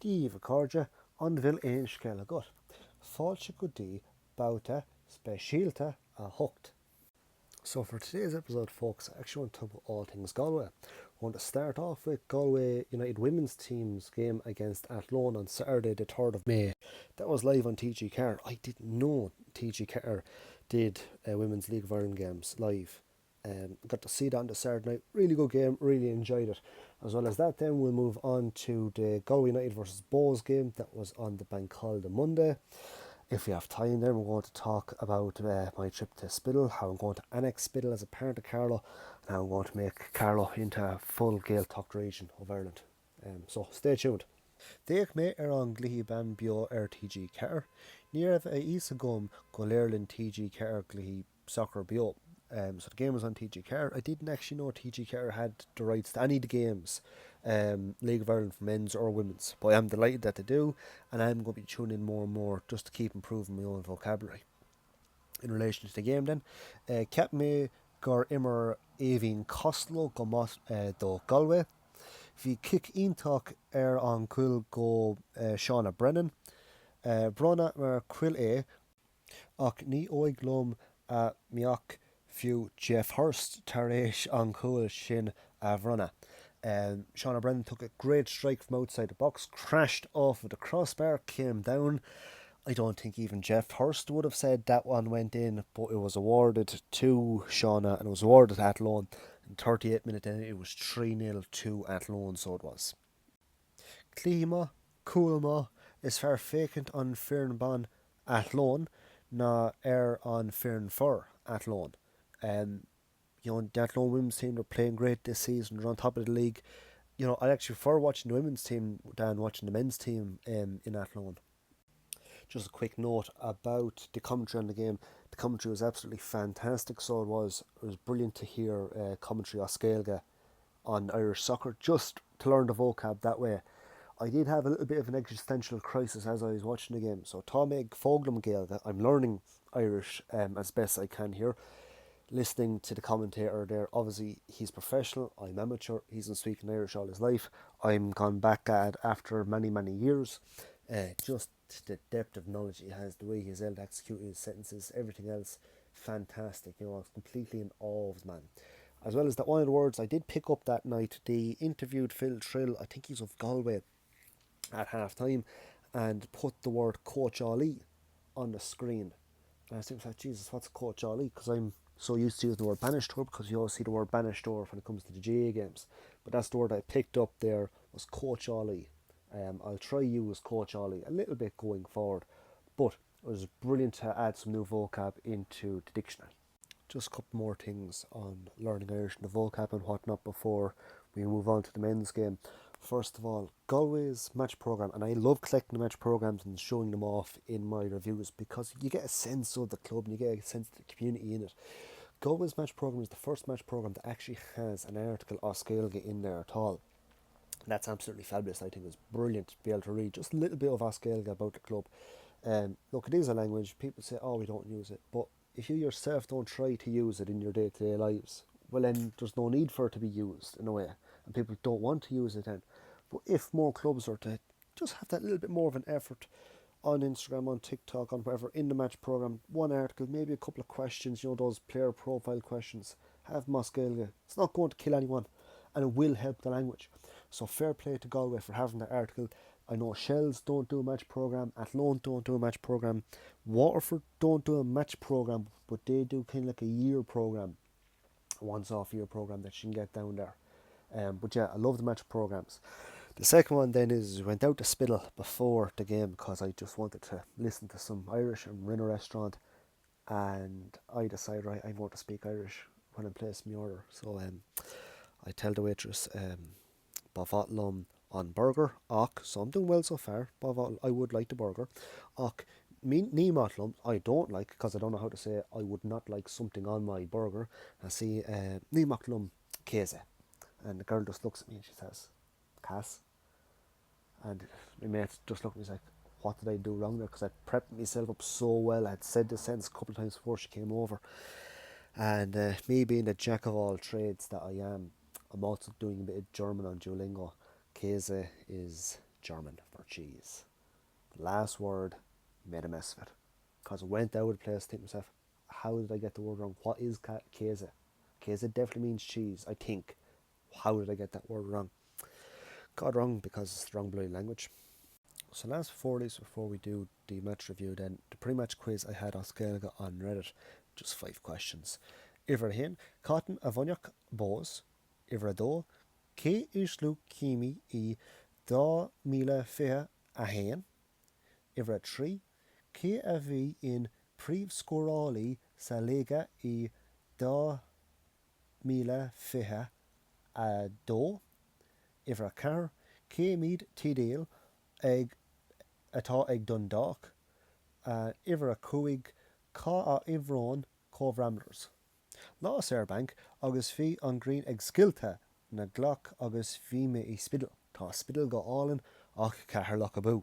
Díomh cóide an bhfuil éon scéal agat. Failte go dtí Babhta speisialta a hocht. So for today's episode, folks, I actually want to talk about all things Galway. I want to start off with Galway United women's team's game against Athlone on Saturday the 3rd of May. That was live on TG Car. I didn't know TG Car did Women's League of Ireland games live. Got to see that on the Saturday night. Really good game, really enjoyed it. As well as that, then we'll move on to the Galway United versus Bohs game that was on the bank holiday Monday. If we have time, then we're going to talk about my trip to Spiddal, how I'm going to annex Spiddal as a part of Carlow, and how I'm going to make Carlow into a full Gaeltacht region of Ireland. So stay tuned. Déag mé an glihí ban bio TG Car. Níor a isa gom go léirlinn TG Car glihí soccer bio. So the game was on TG Car. I didn't actually know TG Car had the rights to any of the games, League of Ireland for men's or women's. But I'm delighted that they do, and I'm going to be tuning in more and more just to keep improving my own vocabulary. In relation to the game then, ceap mé gur immer éhín Costello go mát do Galway. Bhí kick ionach an cuil go Shauna Brennan. Brona mar cuil ach ní óig lom a miach fiú Jeff Hurst tar éis an cuil sin a bhrona. Shauna Brennan took a great strike from outside the box, crashed off of the crossbar, came down. I don't think even Jeff Hurst would have said that one went in, but it was awarded to Shauna and it was awarded to Athlone. In 38 minutes then it was 3-0 to Athlone, so it was. Clíma, Coolma is far vacant on Fearnban Athlone, na on Fearn for Athlone. The Athlone women's team are playing great this season. They're on top of the league. I actually prefer watching the women's team than watching the men's team in Athlone. Just a quick note about the commentary on the game. The commentary was absolutely fantastic, so it was. It was brilliant to hear commentary on Gaeilge on Irish soccer, just to learn the vocab that way. I did have a little bit of an existential crisis as I was watching the game. So tá méid foghlaim Gaeilge. I'm learning Irish as best I can here. Listening to the commentator there, obviously he's professional, I'm amateur, he's been speaking Irish all his life. I'm gone back at after many years. Just the depth of knowledge he has, the way he's able to execute his sentences, everything else, fantastic. I was completely in awe of the man. As well as that, one of the words I did pick up that night, they interviewed Phil Trill, I think he's of Galway, at half time, and put the word Coach Ali on the screen. And I was thinking, Jesus, what's Coach Ali? Because I'm so used to using the word Banished because you always see the word Banished when it comes to the GA games. But that's the word I picked up there, was Coach Ali. I'll try use Coach Ali a little bit going forward, but it was brilliant to add some new vocab into the dictionary. Just a couple more things on learning Irish and the vocab and whatnot before we move on to the men's game. First of all, Galway's match programme, and I love collecting the match programmes and showing them off in my reviews because you get a sense of the club and you get a sense of the community in it. Galway's match programme is the first match programme that actually has an article or Gaeilge in there at all. And that's absolutely fabulous. I think it's brilliant to be able to read just a little bit of Gaeilge about the club. Look, it is a language. People say, oh, we don't use it. But if you yourself don't try to use it in your day-to-day lives, well then there's no need for it to be used in a way. And people don't want to use it then. But if more clubs are to just have that little bit more of an effort on Instagram, on TikTok, on whatever, in the match programme, one article, maybe a couple of questions, those player profile questions, have Gaeilge. It's not going to kill anyone and it will help the language. So fair play to Galway for having that article. I know Shells don't do a match programme, Athlone don't do a match programme, Waterford don't do a match programme, but they do kind of like a year programme, a once-off year programme that you can get down there. But yeah, I love the match programmes. The second one then is went out to Spiddal before the game because I just wanted to listen to some Irish and we're in a restaurant and I decided, right, I'm going to speak Irish when I place my order. So I tell the waitress, Babhta on burger, och, so I'm doing well so far. Babhta, I would like the burger. Och, ní matlum, I don't like, because I don't know how to say it, I would not like something on my burger. I see, ní matlum chéad. And the girl just looks at me and she says, Cass. And my mate just looked at me and was like, what did I do wrong there? Because I prepped myself up so well. I had said the sentence a couple of times before she came over. And me being the jack of all trades that I am, I'm also doing a bit of German on Duolingo. Käse is German for cheese. The last word made a mess of it. Because I went out of the place thinking to myself, how did I get the word wrong? What is chéad? Chéad definitely means cheese, I think. How did I get that word wrong? Got it wrong because it's the wrong bloody language. So last 4 days before we do the match review, then the pre-match quiz I had on Gaeilge on Reddit, just 5 questions. Iver hin, cotton a bhainneach bós, iver a dó, cé islú cími I 2020 a héin, iver a trí, cé a bhí in príomhscórálaí sa Léige I 2020 a dó, iver a car, cé míad tídéal ag atá ag Dundalk, iver a cúig cá a Imhrán Cóhramlers. Lás Airbank agus bhí an Green ag scilte na ghlach agus bhí me I spidal. Tá spidal go álan ach cethir lech abú.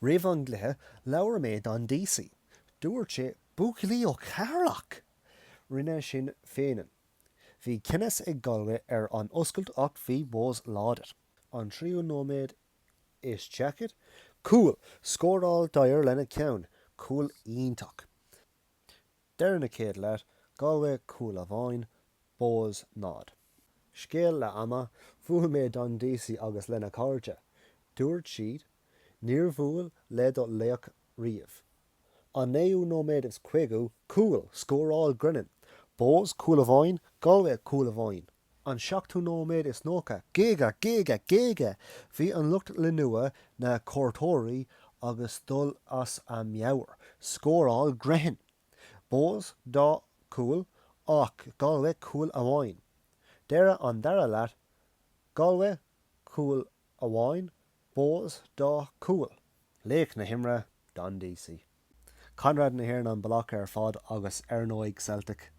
Riamh an gluthe leabhar méid an DC. Dúirt sé buachailí ó Carlach. Rinne sin féinean. Bhí cinnes ag Galway an oscailt ach bhí bós láidir. An tríú nóméid is jacket. Cool. Scóráil dair lena ceann. Cool ionach. Deir na céad leat. Galway cool a bhain. Bós nád. Scéal le ama. Bhuail méid an DC agus lena cáirte. Dúirt siad. Níor bhuail le do leach riamh. An néú nóméid is cuigu. Cool. Scóráil grinnin. Bós cool a bhain. Galway cool a bhain. An seachtú nóméid is nócha. Gaeilge, Gaeilge, Gaeilge. Bhí an lucht le nua na cóirteoirí agus dul as a meabhair. Scóráil greithin. Bós dá cool ach Galway cool a bhain. Deire an dara leat. Galway cool a bhain. Bós dá cool. Léach na himre don DC. Conradh na hÉireann an bloc ar fad agus ar nóig Celtic.